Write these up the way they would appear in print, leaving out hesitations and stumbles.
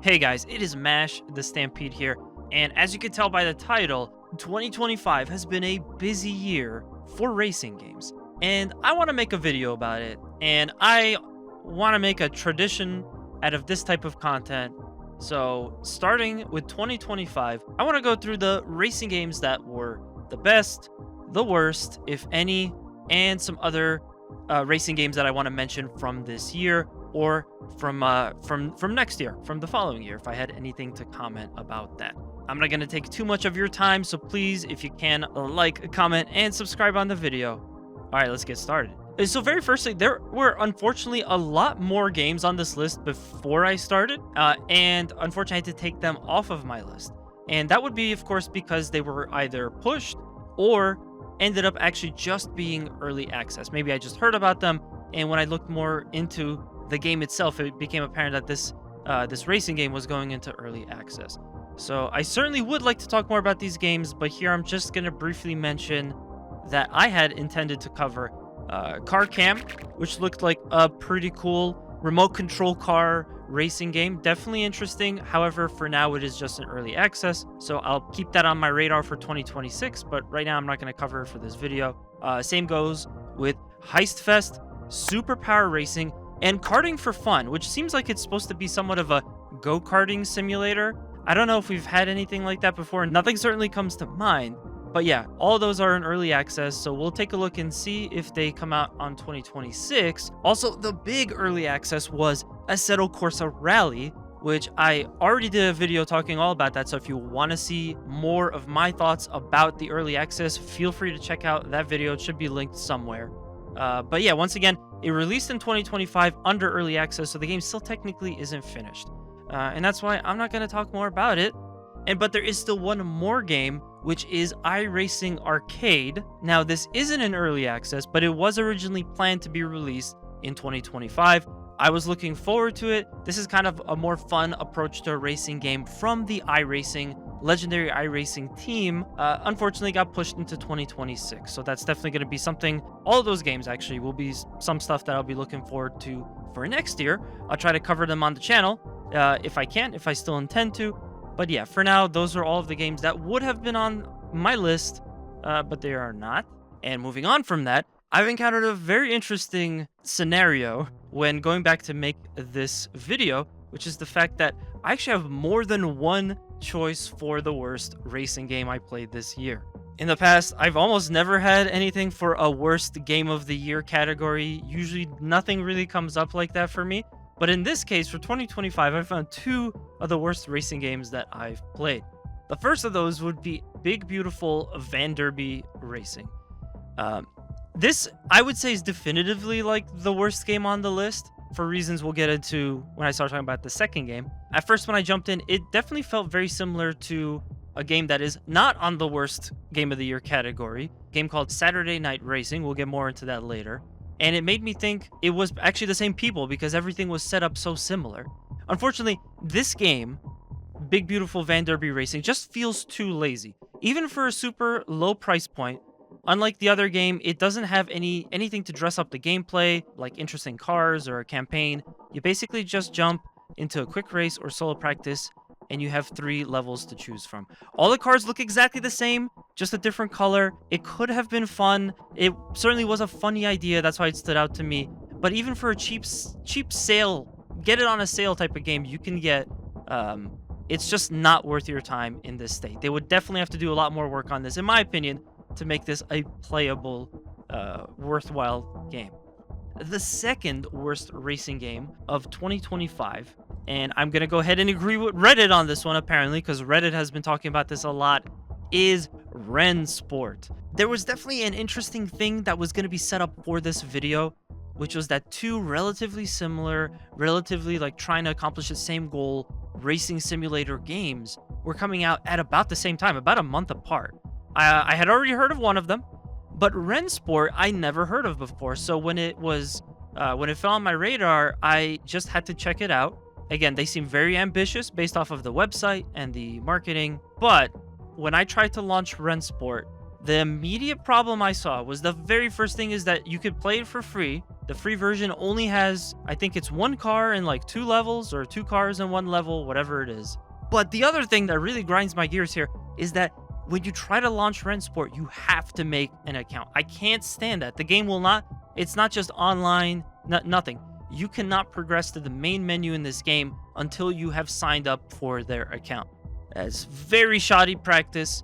Hey guys, it is Mash the Stampede here, and as you can tell by the title, 2025 has been a busy year for racing games. And I want to make a video about it, and I want to make a tradition out of this type of content. So, starting with 2025, I want to go through the racing games that were the best, the worst, if any, and some other racing games that I want to mention from this year or from next year, from the following year, if I had anything to comment about that. I'm not going to take too much of your time, so please, if you can, like, comment, and subscribe on the video. All right, let's get started. So very firstly, there were unfortunately a lot more games on this list before I started, and unfortunately I had to take them off of my list. And that would be, of course, because they were either pushed or ended up actually just being early access. Maybe I just heard about them, and when I looked more into the game itself, it became apparent that this racing game was going into early access. So I certainly would like to talk more about these games, but here I'm just going to briefly mention that I had intended to cover Car Cam, which looked like a pretty cool remote control car racing game. Definitely interesting. However, for now it is just an early access, so I'll keep that on my radar for 2026, but right now I'm not going to cover it for this video. Same goes with Heist Fest, Superpower Racing, and Karting for Fun, which seems like it's supposed to be somewhat of a go-karting simulator. I don't know if we've had anything like that before. Nothing certainly comes to mind. But yeah, all those are in early access, so we'll take a look and see if they come out on 2026. Also, the big early access was Assetto Corsa Rally, which I already did a video talking all about that, so if you want to see more of my thoughts about the early access, feel free to check out that video. It should be linked somewhere. But yeah, once again, it released in 2025 under early access, so the game still technically isn't finished. And that's why I'm not going to talk more about it. But there is still one more game, which is iRacing Arcade. Now, this isn't in early access, but it was originally planned to be released in 2025. I was looking forward to it. This is kind of a more fun approach to a racing game from the legendary iRacing team. Unfortunately got pushed into 2026, so that's definitely going to be something. All of those games actually will be some stuff that I'll be looking forward to for next year. I'll try to cover them on the channel if I can, if I still intend to. But yeah, for now, those are all of the games that would have been on my list, but they are not. And moving on from that, I've encountered a very interesting scenario when going back to make this video, which is the fact that I actually have more than one choice for the worst racing game I played this year. In the past, I've almost never had anything for a worst game of the year category. Usually nothing really comes up like that for me. But in this case, for 2025, I found two of the worst racing games that I've played. The first of those would be Big Beautiful Van Derby Racing. This, I would say, is definitively like the worst game on the list for reasons we'll get into when I start talking about the second game. At first, when I jumped in, it definitely felt very similar to a game that is not on the worst game of the year category, a game called Saturday Night Racing. We'll get more into that later. And it made me think it was actually the same people because everything was set up so similar. Unfortunately, this game, Big Beautiful Van Derby Racing, just feels too lazy. Even for a super low price point, unlike the other game, it doesn't have anything to dress up the gameplay, like interesting cars or a campaign. You basically just jump into a quick race or solo practice, and you have 3 levels to choose from. All the cars look exactly the same, just a different color. It could have been fun. It certainly was a funny idea. That's why it stood out to me. But even for a cheap sale, get it on a sale type of game, you can get, it's just not worth your time in this state. They would definitely have to do a lot more work on this, in my opinion, to make this a playable, worthwhile game. The second worst racing game of 2025, and I'm going to go ahead and agree with Reddit on this one, apparently, because Reddit has been talking about this a lot, is Rennsport. There was definitely an interesting thing that was going to be set up for this video, which was that two relatively similar, relatively like trying to accomplish the same goal, racing simulator games were coming out at about the same time, about a month apart. I had already heard of one of them, but Rennsport I never heard of before, so when it fell on my radar, I just had to check it out. Again, they seem very ambitious based off of the website and the marketing, but when I tried to launch Rennsport, the immediate problem I saw was the very first thing is that you could play it for free. The free version only has, I think it's 1 car in like 2 levels, or 2 cars in 1 level, whatever it is. But the other thing that really grinds my gears here is that when you try to launch Rensport, you have to make an account. I can't stand that. The game will not, it's not just online, nothing. You cannot progress to the main menu in this game until you have signed up for their account. That's very shoddy practice.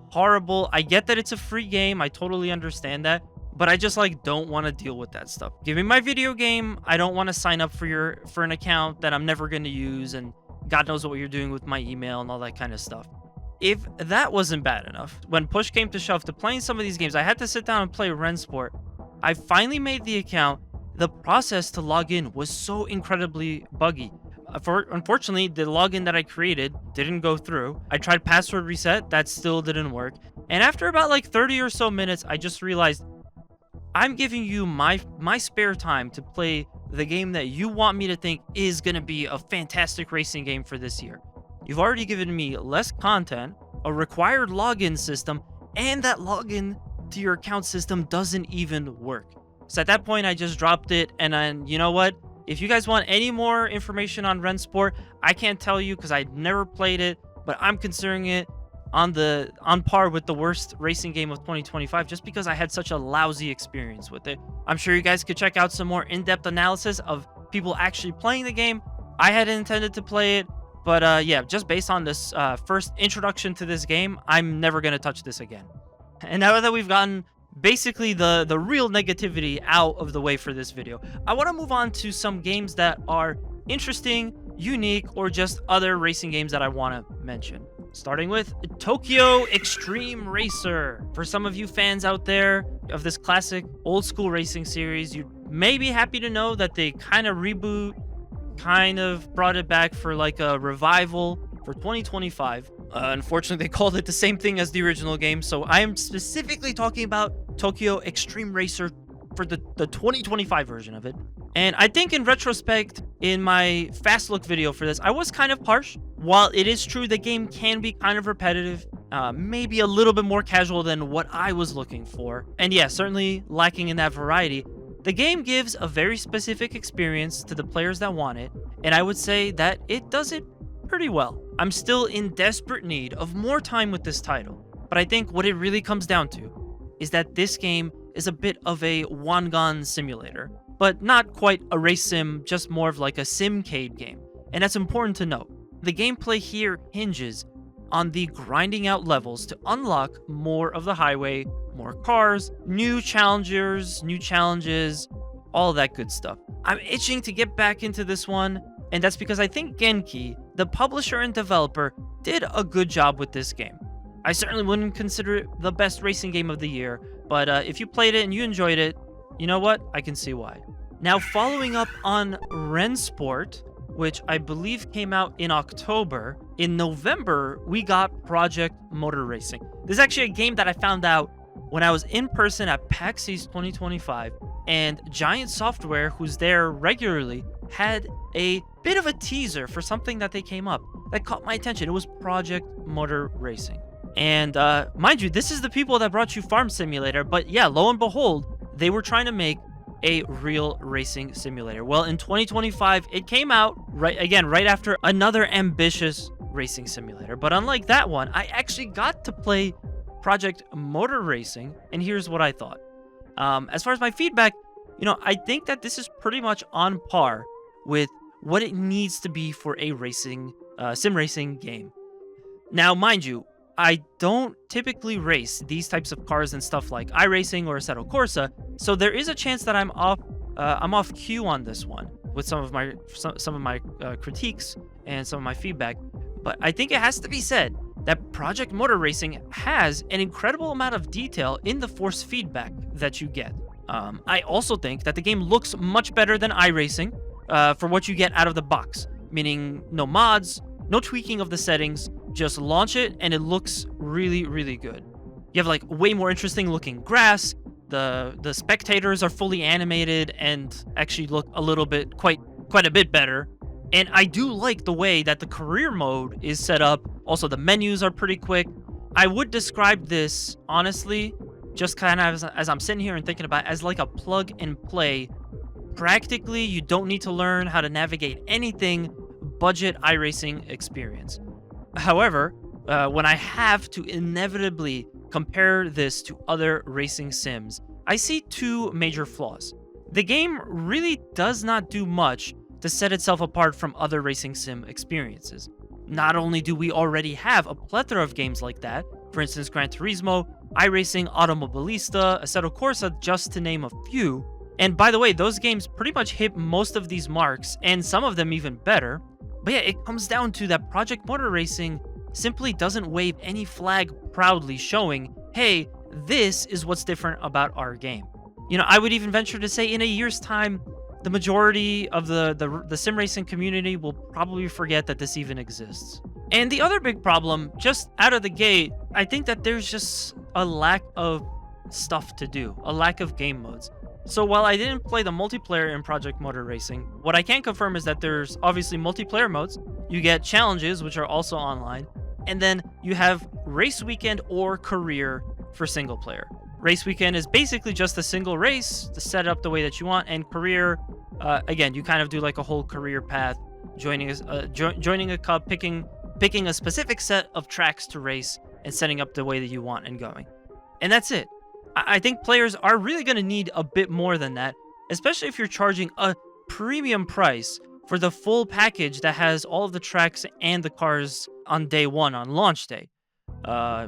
Horrible. I get that it's a free game. I totally understand that. But I just like don't want to deal with that stuff. Give me my video game. I don't want to sign up for an account that I'm never going to use, and God knows what you're doing with my email and all that kind of stuff. If that wasn't bad enough, when push came to shove to playing some of these games, I had to sit down and play Rensport. I finally made the account. The process to log in was so incredibly buggy. Unfortunately, the login that I created didn't go through. I tried password reset, that still didn't work. And after about like 30 or so minutes, I just realized I'm giving you my spare time to play the game that you want me to think is going to be a fantastic racing game for this year. You've already given me less content, a required login system, and that login to your account system doesn't even work. So at that point, I just dropped it, and then, you know what? If you guys want any more information on Rensport, I can't tell you because I never played it, but I'm considering it on par with the worst racing game of 2025 just because I had such a lousy experience with it. I'm sure you guys could check out some more in-depth analysis of people actually playing the game. I had intended to play it, but yeah, just based on this first introduction to this game, I'm never going to touch this again. And now that we've gotten basically the real negativity out of the way for this video, I want to move on to some games that are interesting, unique, or just other racing games that I want to mention. Starting with Tokyo Extreme Racer. For some of you fans out there of this classic old school racing series, you may be happy to know that they kind of brought it back for like a revival for 2025. Unfortunately, they called it the same thing as the original game, so I am specifically talking about Tokyo Extreme Racer for the 2025 version of it. And I think in retrospect, in my fast look video for this, I was kind of harsh. While it is true the game can be kind of repetitive, maybe a little bit more casual than what I was looking for, and yeah, certainly lacking in that variety, the game gives a very specific experience to the players that want it, and I would say that it does it pretty well. I'm still in desperate need of more time with this title, but I think what it really comes down to is that this game is a bit of a Wangan simulator, but not quite a race sim, just more of like a simcade game, and that's important to note. The gameplay here hinges on the grinding out levels to unlock more of the highway, more cars, new challengers, new challenges, all that good stuff. I'm itching to get back into this one, and that's because I think Genki, the publisher and developer, did a good job with this game. I certainly wouldn't consider it the best racing game of the year, but if you played it and you enjoyed it, you know what? I can see why. Now, following up on Rensport, which I believe came out in October, in November, we got Project Motor Racing. This is actually a game that I found out when I was in person at PAX East 2025, and Giant Software, who's there regularly, had a bit of a teaser for something that they came up that caught my attention. It was Project Motor Racing. And mind you, this is the people that brought you Farm Simulator, but yeah, lo and behold, they were trying to make a real racing simulator. Well, in 2025, it came out right after another ambitious racing simulator. But unlike that one, I actually got to play Project Motor Racing, and here's what I thought. As far as my feedback, I think that this is pretty much on par with what it needs to be for a racing sim racing game. Now, mind you, I don't typically race these types of cars and stuff like iRacing or Assetto Corsa, so there is a chance that I'm off cue on this one with some of my critiques and some of my feedback. But I think it has to be said that Project Motor Racing has an incredible amount of detail in the force feedback that you get. I also think that the game looks much better than iRacing for what you get out of the box, meaning no mods, no tweaking of the settings, just launch it and it looks really, really good. You have like way more interesting looking grass, the spectators are fully animated and actually look a little bit, quite a bit better. And I do like the way that the career mode is set up. Also, the menus are pretty quick. I would describe this, honestly, just kind of as I'm sitting here and thinking about it, as like a plug and play Practically, you don't need to learn how to navigate anything budget iRacing experience. However, when I have to inevitably compare this to other racing sims, I see two major flaws. The game really does not do much to set itself apart from other racing sim experiences. Not only do we already have a plethora of games like that, for instance Gran Turismo, iRacing, Automobilista, Assetto Corsa, just to name a few, and by the way, those games pretty much hit most of these marks, and some of them even better. But yeah, it comes down to that Project Motor Racing simply doesn't wave any flag proudly showing, hey, this is what's different about our game. You know, I would even venture to say in a year's time, the majority of the sim racing community will probably forget that this even exists. And the other big problem, just out of the gate, I think that there's just a lack of stuff to do, a lack of game modes. So while I didn't play the multiplayer in Project Motor Racing, what I can confirm is that there's obviously multiplayer modes, you get challenges, which are also online, and then you have Race Weekend or Career for single player. Race Weekend is basically just a single race to set it up the way that you want, and Career, again, you kind of do like a whole career path, joining a cup, picking a specific set of tracks to race, and setting up the way that you want and going. And that's it. I think players are really going to need a bit more than that, especially if you're charging a premium price for the full package that has all of the tracks and the cars on day one, on launch day.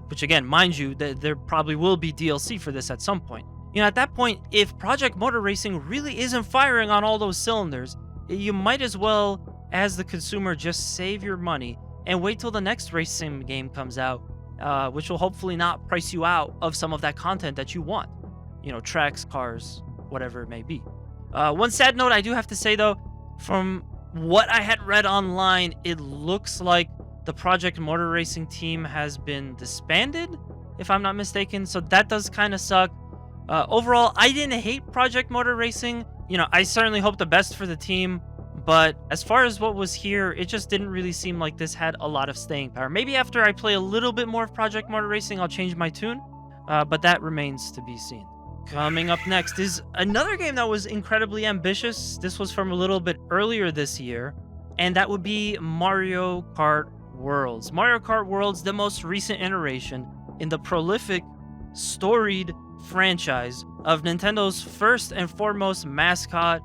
Which again, mind you, there probably will be DLC for this at some point. You know, at that point, if Project Motor Racing really isn't firing on all those cylinders, you might as well, as the consumer, just save your money and wait till the next race sim game comes out, which will hopefully not price you out of some of that content that you want. You know, tracks, cars, whatever it may be. One sad note I do have to say though, from what I had read online, it looks like the Project Motor Racing team has been disbanded, if I'm not mistaken, so that does kind of suck. Overall, I didn't hate Project Motor Racing. You know, I certainly hope the best for the team, but as far as what was here, it just didn't really seem like this had a lot of staying power. Maybe after I play a little bit more of Project Motor Racing, I'll change my tune, but that remains to be seen. Coming up next is another game that was incredibly ambitious. This was from a little bit earlier this year, and that would be Mario Kart Worlds. Mario Kart Worlds, the most recent iteration in the prolific, storied franchise of Nintendo's first and foremost mascot,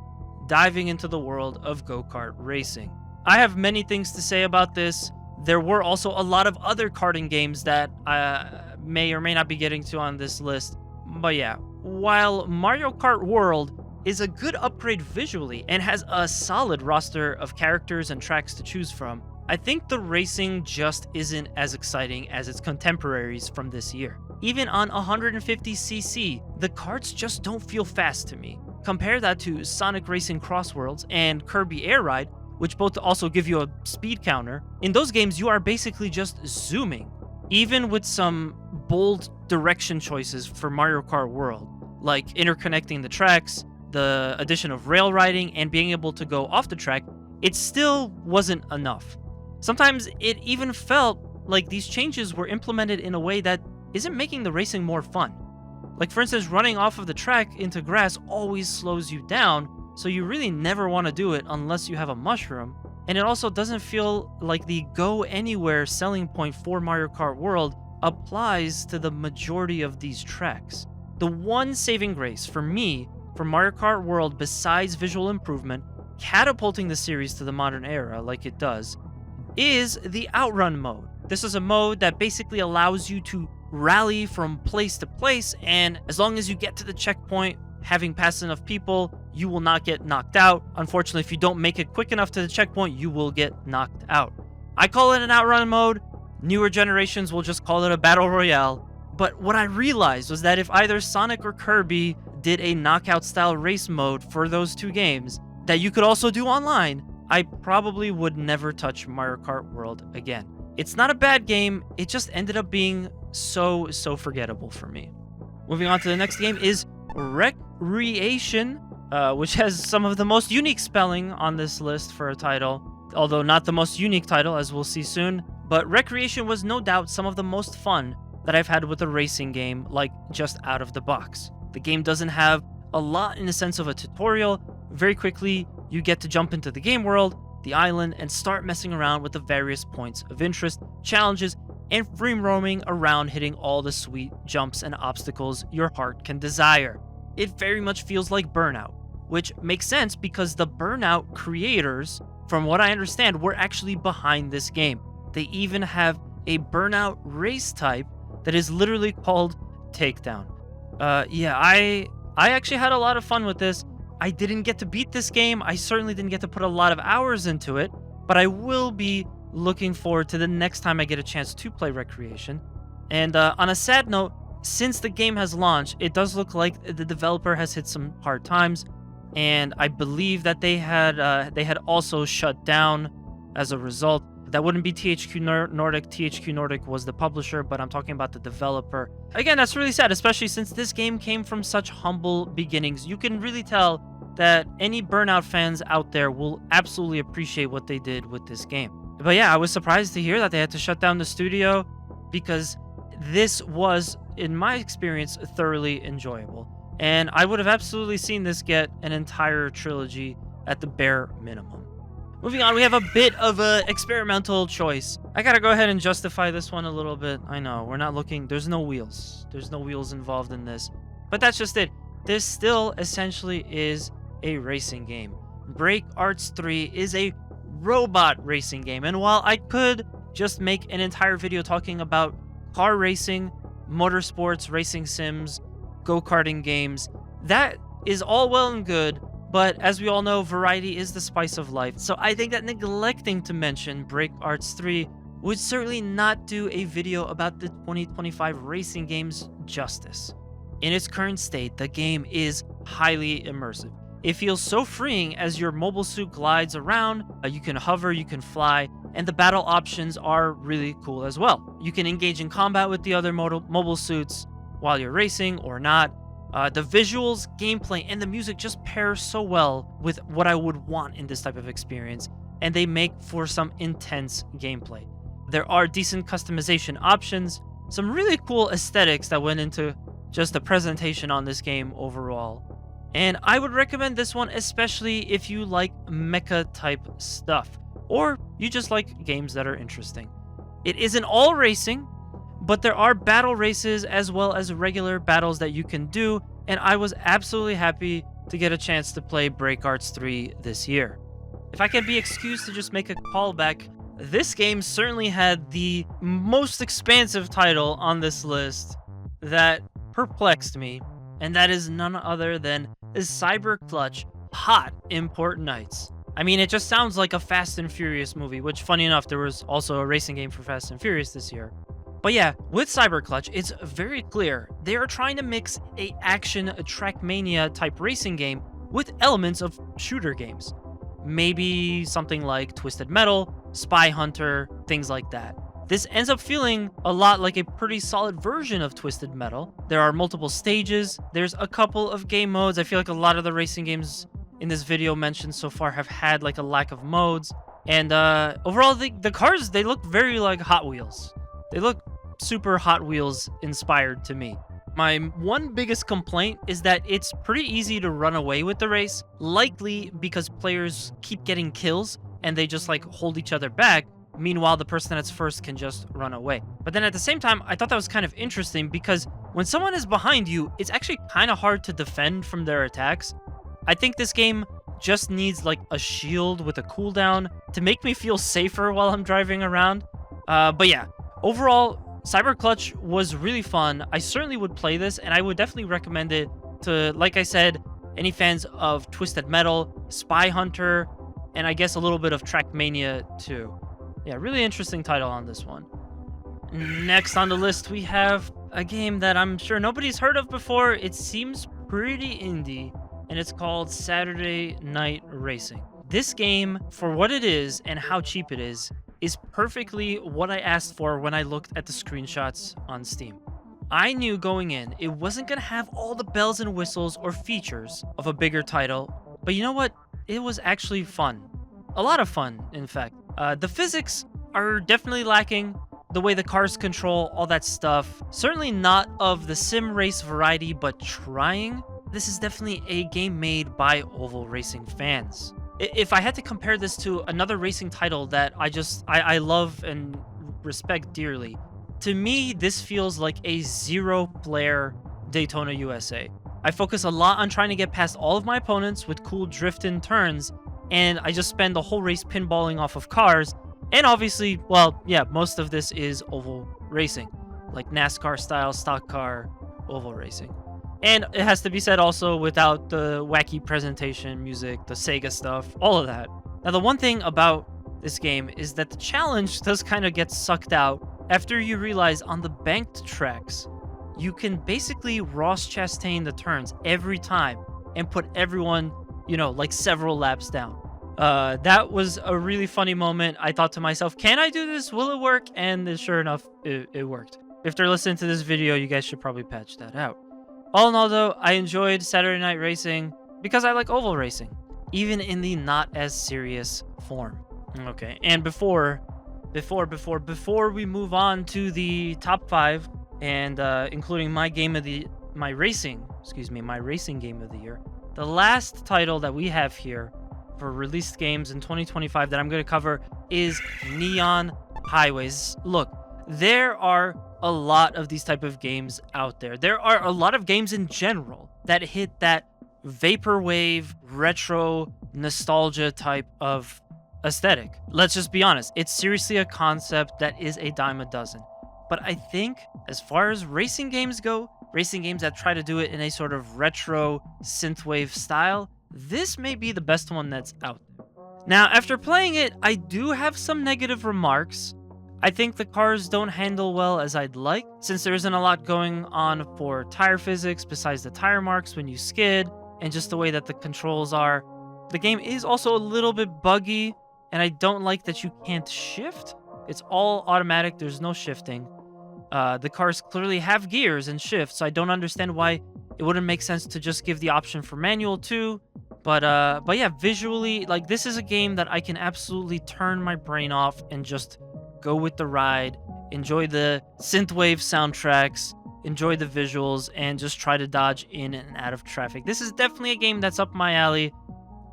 diving into the world of go-kart racing. I have many things to say about this. There were also a lot of other karting games that I may or may not be getting to on this list. But yeah, while Mario Kart World is a good upgrade visually and has a solid roster of characters and tracks to choose from, I think the racing just isn't as exciting as its contemporaries from this year. Even on 150cc, the karts just don't feel fast to me. Compare that to Sonic Racing Cross Worlds and Kirby Air Ride, which both also give you a speed counter. In those games, you are basically just zooming, even with some bold direction choices for Mario Kart World, like interconnecting the tracks, the addition of rail riding, and being able to go off the track. It still wasn't enough. Sometimes it even felt like these changes were implemented in a way that isn't making the racing more fun. Like for instance, running off of the track into grass always slows you down, so you really never want to do it unless you have a mushroom. And it also doesn't feel like the go anywhere selling point for Mario Kart World applies to the majority of these tracks. The one saving grace for me for Mario Kart World, besides visual improvement, catapulting the series to the modern era like it does, is the outrun mode. This is a mode that basically allows you to rally from place to place, and as long as you get to the checkpoint, having passed enough people, you will not get knocked out. Unfortunately, if you don't make it quick enough to the checkpoint, you will get knocked out. I call it an outrun mode. Newer generations will just call it a battle royale. But what I realized was that if either Sonic or Kirby did a knockout style race mode for those two games that you could also do online, I probably would never touch Mario Kart World again. It's not a bad game, it just ended up being so forgettable for me. Moving on to the next game is Recreation, which has some of the most unique spelling on this list for a title, although not the most unique title, as we'll see soon. But Recreation was no doubt some of the most fun that I've had with a racing game, like just out of the box. The game doesn't have a lot in the sense of a tutorial, very quickly you get to jump into the game world, the island, and start messing around with the various points of interest, challenges, and free roaming around, hitting all the sweet jumps and obstacles your heart can desire. It very much feels like Burnout, which makes sense because the Burnout creators, from what I understand, were actually behind this game. They even have a Burnout race type that is literally called Takedown. Yeah, I actually had a lot of fun with this. I didn't get to beat this game. I certainly didn't get to put a lot of hours into it, but I will be looking forward to the next time I get a chance to play Recreation. And on a sad note, since the game has launched, it does look like the developer has hit some hard times, and I believe that they had also shut down as a result. That wouldn't be THQ Nordic. THQ Nordic was the publisher, but I'm talking about the developer. Again, that's really sad, especially since this game came from such humble beginnings. You can really tell that any Burnout fans out there will absolutely appreciate what they did with this game. But yeah, I was surprised to hear that they had to shut down the studio, because this was, in my experience, thoroughly enjoyable. And I would have absolutely seen this get an entire trilogy at the bare minimum. Moving on, we have a bit of an experimental choice. I gotta go ahead and justify this one a little bit. I know, we're not looking, there's no wheels. There's no wheels involved in this. But that's just it. This still essentially is a racing game. Break Arts 3 is a robot racing game. And while I could just make an entire video talking about car racing, motorsports, racing sims, go-karting games, that is all well and good. But as we all know, variety is the spice of life. So I think that neglecting to mention Break Arts 3 would certainly not do a video about the 2025 racing games justice. In its current state, the game is highly immersive. It feels so freeing as your mobile suit glides around. You can hover, you can fly, and the battle options are really cool as well. You can engage in combat with the other mobile suits while you're racing or not. The visuals, gameplay, and the music just pair so well with what I would want in this type of experience, and they make for some intense gameplay. There are decent customization options, some really cool aesthetics that went into just the presentation on this game overall. And I would recommend this one, especially if you like mecha type stuff, or you just like games that are interesting. It isn't all racing, but there are battle races as well as regular battles that you can do, and I was absolutely happy to get a chance to play Break Arts 3 this year. If I can be excused to just make a callback, this game certainly had the most expansive title on this list that perplexed me, and that is none other than Cyber Clutch Hot Import Nights. I mean, it just sounds like a Fast and Furious movie, which, funny enough, there was also a racing game for Fast and Furious this year. But yeah, with Cyber Clutch, it's very clear they are trying to mix a Trackmania type racing game with elements of shooter games. Maybe something like Twisted Metal, Spy Hunter, things like that. This ends up feeling a lot like a pretty solid version of Twisted Metal. There are multiple stages, there's a couple of game modes. I feel like a lot of the racing games in this video mentioned so far have had like a lack of modes. And overall, the cars, they look very like Hot Wheels. They look super Hot Wheels inspired to me. My one biggest complaint is that it's pretty easy to run away with the race, likely because players keep getting kills and they just like hold each other back. Meanwhile, the person that's first can just run away. But then at the same time, I thought that was kind of interesting because when someone is behind you, it's actually kind of hard to defend from their attacks. I think this game just needs like a shield with a cooldown to make me feel safer while I'm driving around. But yeah, overall, Cyber Clutch was really fun. I certainly would play this, and I would definitely recommend it to, like I said, any fans of Twisted Metal, Spy Hunter, and I guess a little bit of Trackmania too. Yeah, really interesting title on this one. Next on the list, we have a game that I'm sure nobody's heard of before. It seems pretty indie, and it's called Saturday Night Racing. This game, for what it is and how cheap it is perfectly what I asked for when I looked at the screenshots on Steam. I knew going in, it wasn't going to have all the bells and whistles or features of a bigger title, but you know what? It was actually fun. A lot of fun, in fact. The physics are definitely lacking. The way the cars control, all that stuff. Certainly not of the sim race variety, but trying. this is definitely a game made by oval racing fans. If I had to compare this to another racing title that I love and respect dearly, to me, this feels like a zero-player Daytona USA. I focus a lot on trying to get past all of my opponents with cool drift-in turns, and I just spend the whole race pinballing off of cars. And obviously, well, yeah, most of this is oval racing, like NASCAR style, stock car, oval racing. And it has to be said also without the wacky presentation, music, the Sega stuff, all of that. Now, the one thing about this game is that the challenge does kind of get sucked out after you realize on the banked tracks, you can basically Ross Chastain the turns every time and put everyone, like several laps down. That was a really funny moment. I thought to myself, can I do this? Will it work? And sure enough, it worked. If they're listening to this video, you guys should probably patch that out. All in all, though, I enjoyed Saturday Night Racing because I like oval racing, even in the not as serious form. Okay, and before we move on to the top 5 and including my racing game of the year, the last title that we have here for released games in 2025 that I'm going to cover is Neon Highways. Look, there are a lot of these type of games out there. There are a lot of games in general that hit that vaporwave, retro, nostalgia type of aesthetic. Let's just be honest. It's seriously a concept that is a dime a dozen. But I think as far as racing games go, racing games that try to do it in a sort of retro synthwave style, this may be the best one that's out there. Now, after playing it, I do have some negative remarks. I think the cars don't handle well as I'd like, since there isn't a lot going on for tire physics besides the tire marks when you skid, and just the way that the controls are. The game is also a little bit buggy, and I don't like that you can't shift. It's all automatic, there's no shifting. The cars clearly have gears and shifts, so I don't understand why it wouldn't make sense to just give the option for manual too. But yeah, visually, like, this is a game that I can absolutely turn my brain off and just go with the ride, enjoy the synthwave soundtracks, enjoy the visuals, and just try to dodge in and out of traffic. This is definitely a game that's up my alley.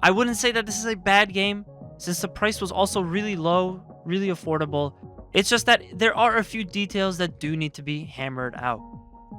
I wouldn't say that this is a bad game, since the price was also really low, really affordable. It's just that there are a few details that do need to be hammered out.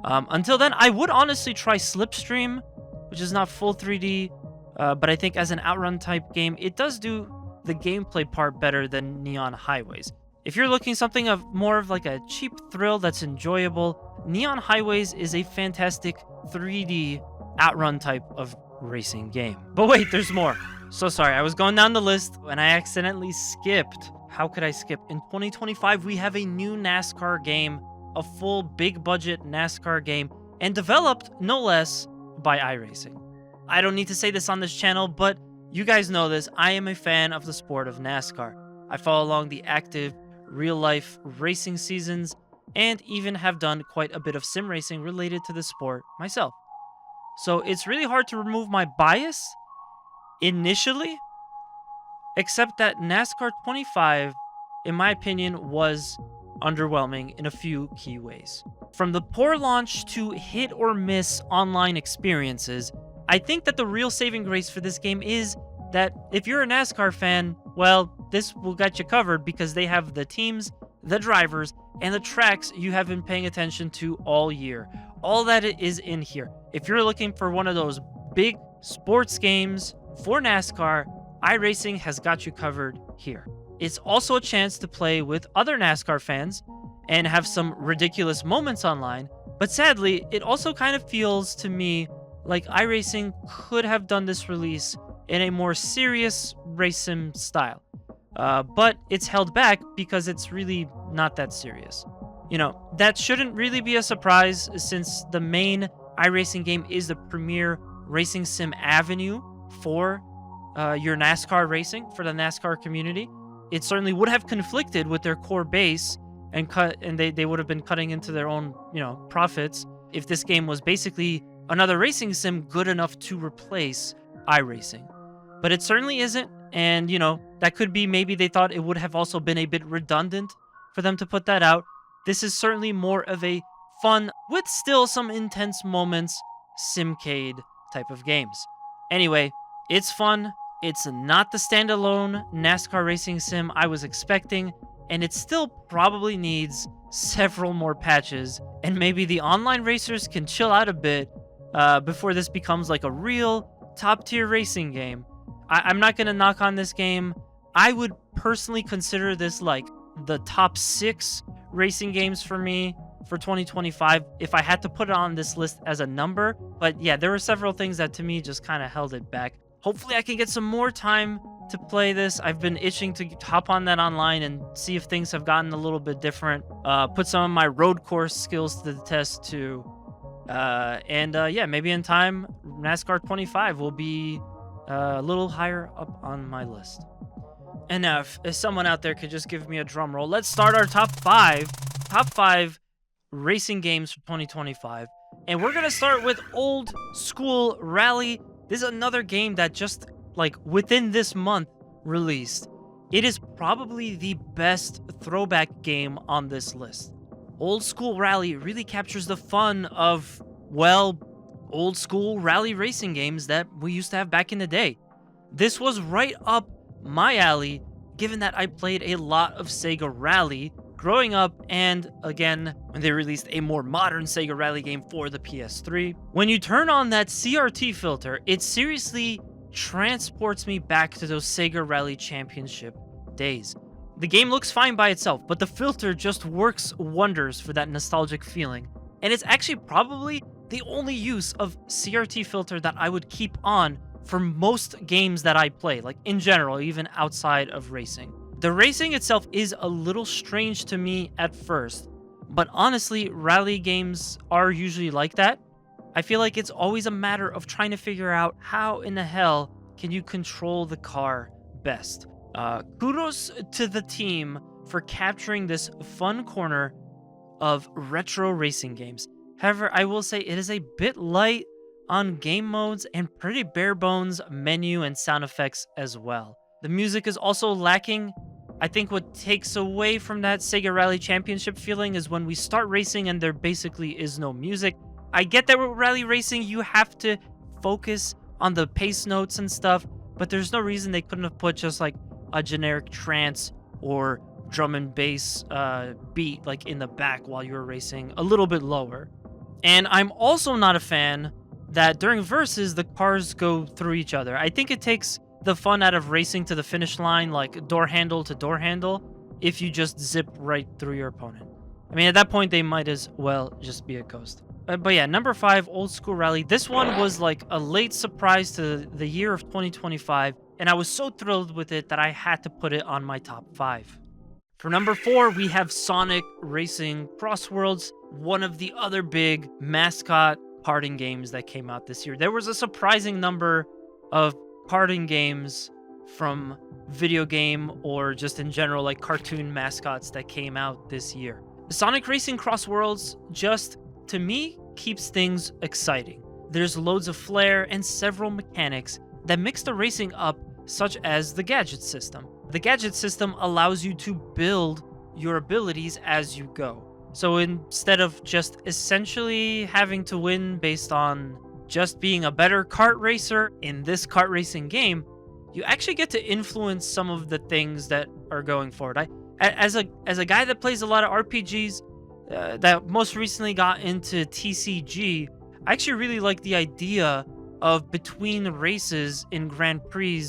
Until then, I would honestly try Slipstream, which is not full 3D, but I think as an outrun type game, it does do the gameplay part better than Neon Highways. If you're looking something of more of like a cheap thrill that's enjoyable, Neon Highways is a fantastic 3D outrun type of racing game. But wait, there's more. So sorry, I was going down the list and I accidentally skipped. How could I skip? In 2025, we have a new NASCAR game, a full big budget NASCAR game, and developed no less by iRacing. I don't need to say this on this channel, but you guys know this. I am a fan of the sport of NASCAR. I follow along the active real-life racing seasons, and even have done quite a bit of sim racing related to the sport myself. So it's really hard to remove my bias initially, except that NASCAR 25, in my opinion, was underwhelming in a few key ways. From the poor launch to hit or miss online experiences, I think that the real saving grace for this game is that if you're a NASCAR fan, well, this will get you covered because they have the teams, the drivers, and the tracks you have been paying attention to all year. All that is in here. If you're looking for one of those big sports games for NASCAR, iRacing has got you covered here. It's also a chance to play with other NASCAR fans and have some ridiculous moments online, but sadly, it also kind of feels to me like iRacing could have done this release in a more serious race sim style. But it's held back because it's really not that serious. That shouldn't really be a surprise since the main iRacing game is the premier racing sim avenue for your NASCAR racing, for the NASCAR community. It certainly would have conflicted with their core base and they would have been cutting into their own, profits if this game was basically another racing sim good enough to replace iRacing. But it certainly isn't, and that could be maybe they thought it would have also been a bit redundant for them to put that out. This is certainly more of a fun, with still some intense moments, simcade type of games. Anyway, it's fun. It's not the standalone NASCAR racing sim I was expecting, and it still probably needs several more patches, and maybe the online racers can chill out a bit before this becomes like a real top-tier racing game. I'm not going to knock on this game. I would personally consider this like the top 6 racing games for me for 2025 if I had to put it on this list as a number. But yeah, there were several things that to me just kind of held it back. Hopefully I can get some more time to play this. I've been itching to hop on that online and see if things have gotten a little bit different. Put some of my road course skills to the test too. Yeah, maybe in time, NASCAR 25 will be a little higher up on my list. And now, if someone out there could just give me a drum roll, let's start our top 5 racing games for 2025. And we're gonna start with Old School Rally. This is another game that just like within this month released. It is probably the best throwback game on this list. Old School Rally really captures the fun of, well, old school rally racing games that we used to have back in the day. This was right up my alley, given that I played a lot of Sega Rally growing up, and again, when they released a more modern Sega Rally game for the PS3. When you turn on that CRT filter, it seriously transports me back to those Sega Rally Championship days. The game looks fine by itself, but the filter just works wonders for that nostalgic feeling. And it's actually probably the only use of CRT filter that I would keep on for most games that I play, like in general, even outside of racing. The racing itself is a little strange to me at first, but honestly, rally games are usually like that. I feel like it's always a matter of trying to figure out how in the hell can you control the car best. Kudos to the team for capturing this fun corner of retro racing games. However, I will say it is a bit light on game modes and pretty bare bones menu and sound effects as well. The music is also lacking. I think what takes away from that Sega Rally Championship feeling is when we start racing and there basically is no music. I get that with rally racing you have to focus on the pace notes and stuff, but there's no reason they couldn't have put just like a generic trance or drum and bass beat like in the back while you were racing a little bit lower. And I'm also not a fan that during verses the cars go through each other. I think it takes the fun out of racing to the finish line, like door handle to door handle, if you just zip right through your opponent. I mean, at that point they might as well just be a ghost. But yeah, number 5, Old School Rally. This one was like a late surprise to the year of 2025, and I was so thrilled with it that I had to put it on my top 5. For number 4, we have Sonic Racing Crossworlds, one of the other big mascot karting games that came out this year. There was a surprising number of karting games from video game or just in general like cartoon mascots that came out this year. Sonic Racing Crossworlds just, to me, keeps things exciting. There's loads of flair and several mechanics that mix the racing up, such as the gadget system. The gadget system allows you to build your abilities as you go. So instead of just essentially having to win based on just being a better kart racer in this kart racing game, you actually get to influence some of the things that are going forward. As a guy that plays a lot of RPGs, that most recently got into TCG, I actually really like the idea of between races in Grand Prix,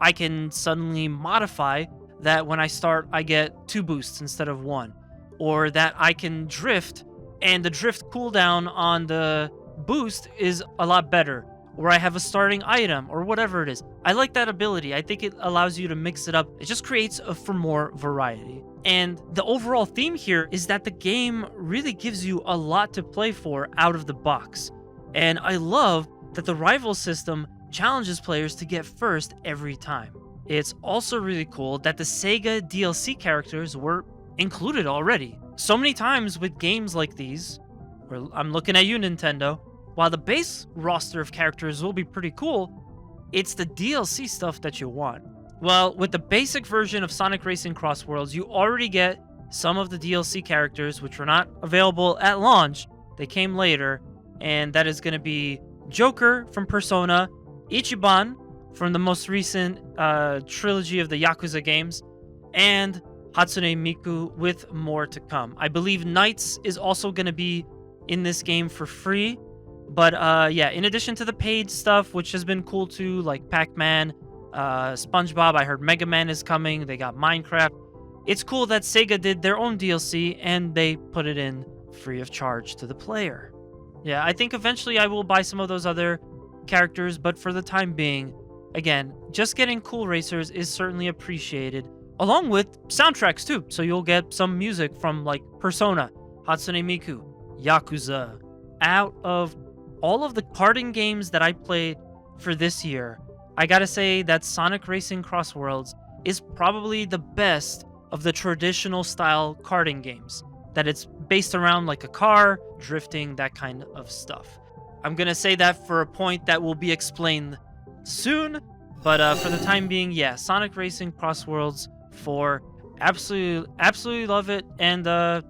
I can suddenly modify that when I start, I get 2 boosts instead of 1. Or that I can drift, and the drift cooldown on the boost is a lot better. Or I have a starting item, or whatever it is. I like that ability. I think it allows you to mix it up. It just creates for more variety. And the overall theme here is that the game really gives you a lot to play for out of the box. And I love that the rival system challenges players to get first every time. It's also really cool that the Sega DLC characters were included already. So many times with games like these, where I'm looking at you, Nintendo, while the base roster of characters will be pretty cool, it's the DLC stuff that you want. Well, with the basic version of Sonic Racing Crossworlds, you already get some of the DLC characters, which were not available at launch. They came later, and that is going to be Joker from Persona, Ichiban from the most recent trilogy of the Yakuza games, and Hatsune Miku with more to come. I believe Knights is also going to be in this game for free. But yeah, in addition to the paid stuff, which has been cool too, like Pac-Man, SpongeBob, I heard Mega Man is coming, they got Minecraft. It's cool that Sega did their own DLC and they put it in free of charge to the player. Yeah, I think eventually I will buy some of those other characters, but for the time being, again, just getting cool racers is certainly appreciated, along with soundtracks too. So you'll get some music from like Persona, Hatsune Miku, Yakuza. Out of all of the karting games that I played for this year, I gotta say that Sonic Racing Cross Worlds is probably the best of the traditional style karting games. That it's based around like a car, drifting, that kind of stuff. I'm gonna say that for a point that will be explained soon, but for the time being, yeah, Sonic Racing Cross Worlds 4, absolutely love it, and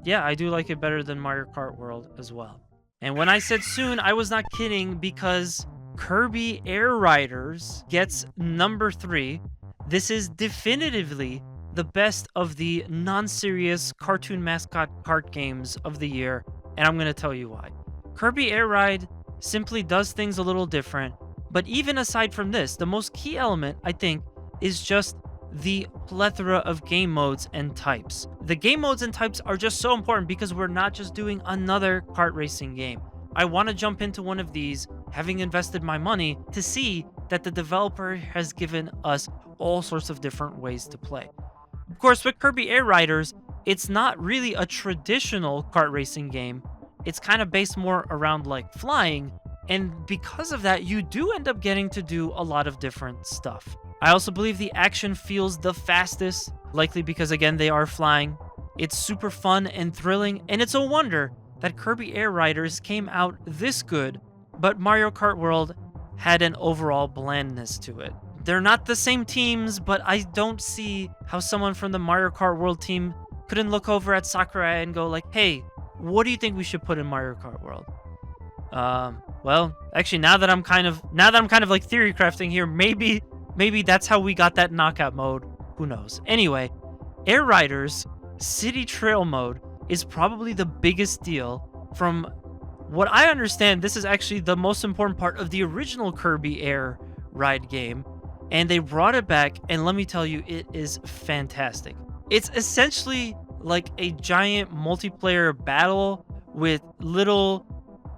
yeah, I do like it better than Mario Kart World as well. And when I said soon, I was not kidding, because Kirby Air Riders gets number 3. This is definitively the best of the non-serious cartoon mascot kart games of the year, and I'm going to tell you why. Kirby Air Ride simply does things a little different, but even aside from this, the most key element, I think, is just the plethora of game modes and types. The game modes and types are just so important because we're not just doing another kart racing game. I want to jump into one of these, having invested my money, to see that the developer has given us all sorts of different ways to play. Of course, with Kirby Air Riders, it's not really a traditional kart racing game. It's kind of based more around like flying, and because of that, you do end up getting to do a lot of different stuff. I also believe the action feels the fastest, likely because, again, they are flying. It's super fun and thrilling, and it's a wonder that Kirby Air Riders came out this good, but Mario Kart World had an overall blandness to it. They're not the same teams, but I don't see how someone from the Mario Kart World team couldn't look over at Sakurai and go like, hey, what do you think we should put in Mario Kart World? Well, actually, now that I'm kind of like theory crafting here, maybe that's how we got that knockout mode. Who knows? Anyway, Air Riders City Trail mode is probably the biggest deal. From what I understand, this is actually the most important part of the original Kirby Air Ride game, and they brought it back, and let me tell you, it is fantastic. It's essentially like a giant multiplayer battle with little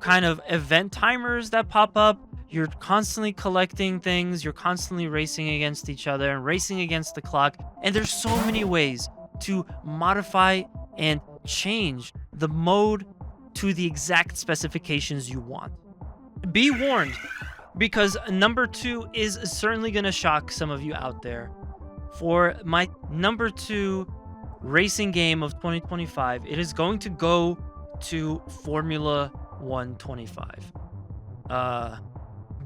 kind of event timers that pop up. You're constantly collecting things, you're constantly racing against each other and racing against the clock, and there's so many ways to modify and change the mode to the exact specifications you want. Be warned, because number 2 is certainly going to shock some of you out there. For my number 2 racing game of 2025, it is going to go to Formula 125.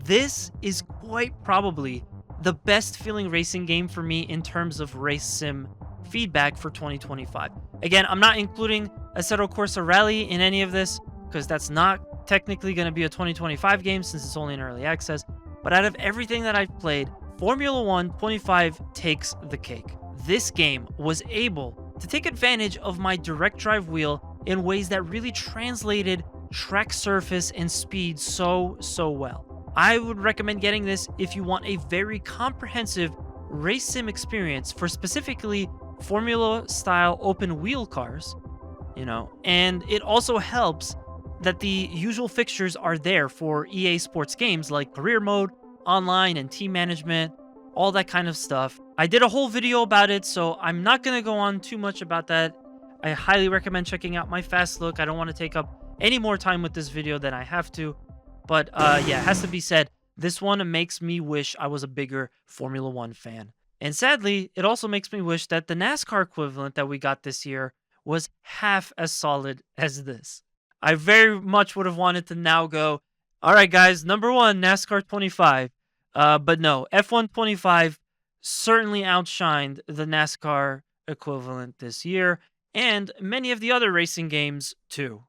This is quite probably the best feeling racing game for me in terms of race sim feedback for 2025. Again, I'm not including Assetto Corsa Rally in any of this, because that's not technically going to be a 2025 game since it's only in early access. But out of everything that I've played, Formula 125 takes the cake. This game was able to take advantage of my direct drive wheel in ways that really translated track surface and speed so well. I would recommend getting this if you want a very comprehensive race sim experience for specifically Formula style open wheel cars, and it also helps that the usual fixtures are there for EA Sports games like career mode, online, and team management, all that kind of stuff. I did a whole video about it, so I'm not going to go on too much about that. I highly recommend checking out my fast look. I don't want to take up any more time with this video than I have to. But yeah, it has to be said, this one makes me wish I was a bigger Formula 1 fan. And sadly, it also makes me wish that the NASCAR equivalent that we got this year was half as solid as this. I very much would have wanted to now go, all right, guys, number 1, NASCAR 25. But no, F1 25 certainly outshined the NASCAR equivalent this year, and many of the other racing games too.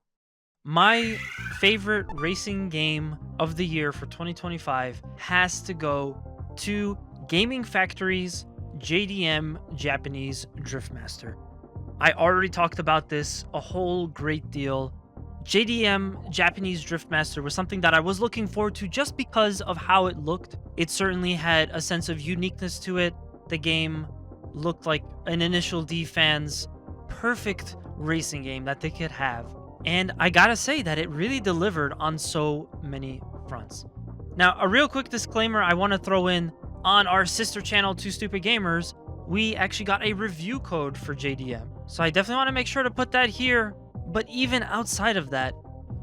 My favorite racing game of the year for 2025 has to go to Gaming Factory's JDM Japanese Driftmaster. I already talked about this a whole great deal. JDM Japanese Driftmaster was something that I was looking forward to just because of how it looked. It certainly had a sense of uniqueness to it. The game looked like an Initial D fan's perfect racing game that they could have. And I gotta say that it really delivered on so many fronts. Now, a real quick disclaimer I want to throw in: on our sister channel, Two Stupid Gamers, we actually got a review code for JDM. So I definitely want to make sure to put that here. But even outside of that,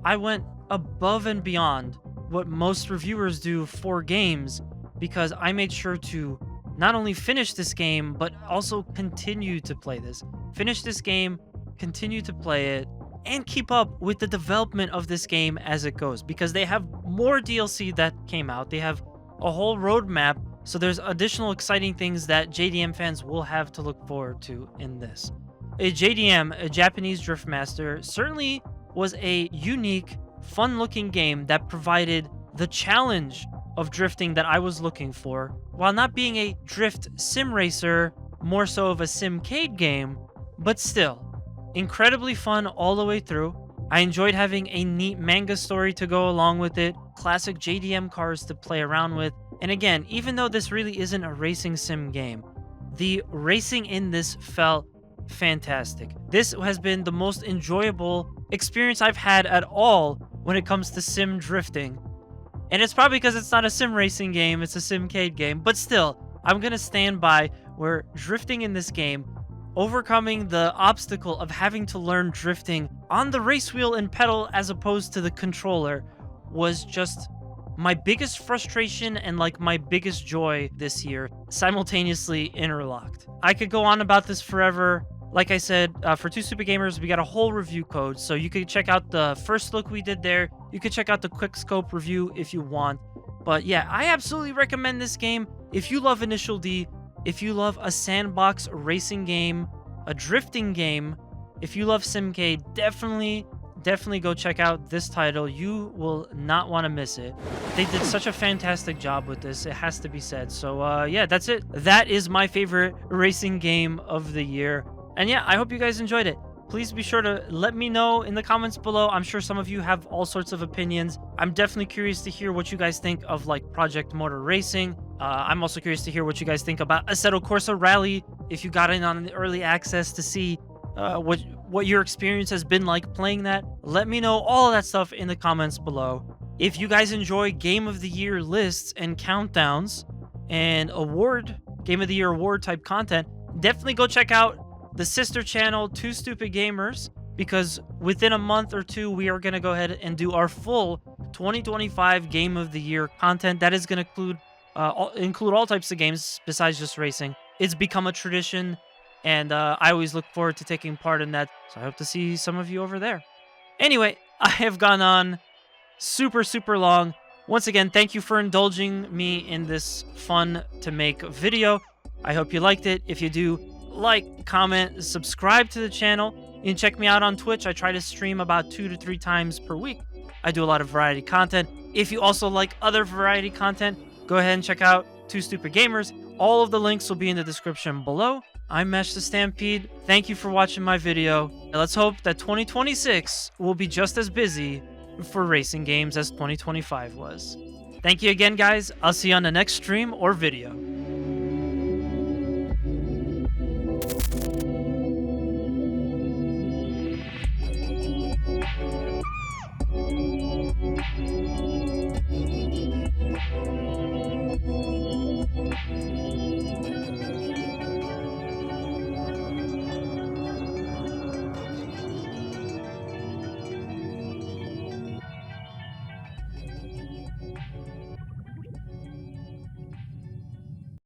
I went above and beyond what most reviewers do for games, because I made sure to not only finish this game, but also continue to play this. Finish this game, continue to play it, and keep up with the development of this game as it goes, because they have more DLC that came out. They have a whole roadmap, so there's additional exciting things that JDM fans will have to look forward to in this. A JDM, a Japanese Driftmaster, certainly was a unique, fun-looking game that provided the challenge of drifting that I was looking for, while not being a drift sim racer, more so of a simcade game, but still, incredibly fun all the way through. I enjoyed having a neat manga story to go along with it, classic JDM cars to play around with, and again, even though this really isn't a racing sim game, the racing in this felt fantastic. This has been the most enjoyable experience I've had at all when it comes to sim drifting. And it's probably because it's not a sim racing game, it's a simcade game, but still, I'm gonna stand by where drifting in this game, overcoming the obstacle of having to learn drifting on the race wheel and pedal as opposed to the controller, was just my biggest frustration and like my biggest joy this year, simultaneously interlocked. I could go on about this forever. Like I said, for Two Stupid Gamers, we got a whole review code, so you could check out the first look we did there. You could check out the quick scope review if you want. But yeah, I absolutely recommend this game. If you love Initial D, if you love a sandbox racing game, a drifting game, if you love simcade, definitely go check out this title. You will not want to miss it. They did such a fantastic job with this, it has to be said. So yeah, that's it. That is my favorite racing game of the year. And yeah, I hope you guys enjoyed it. Please be sure to let me know in the comments below. I'm sure some of you have all sorts of opinions. I'm definitely curious to hear what you guys think of like Project Motor Racing. I'm also curious to hear what you guys think about Assetto Corsa Rally. If you got in on the early access to see what your experience has been like playing that, let me know all of that stuff in the comments below. If you guys enjoy Game of the Year lists and countdowns and Game of the Year award type content, definitely go check out the sister channel, Two Stupid Gamers, because within a month or two, we are going to go ahead and do our full 2025 Game of the Year content. That is going to include all types of games besides just racing. It's become a tradition, and I always look forward to taking part in that, so I hope to see some of you over there. Anyway, I have gone on super long. Once again, thank you for indulging me in this fun to make video. I hope you liked it. If you do, like, comment, subscribe to the channel. You can check me out on Twitch. I try to stream about 2 to 3 times per week. I do a lot of variety content. If you also like other variety content, go ahead and check out Two Stupid Gamers. All of the links will be in the description below. I'm Mesh the Stampede. Thank you for watching my video. And let's hope that 2026 will be just as busy for racing games as 2025 was. Thank you again, guys. I'll see you on the next stream or video.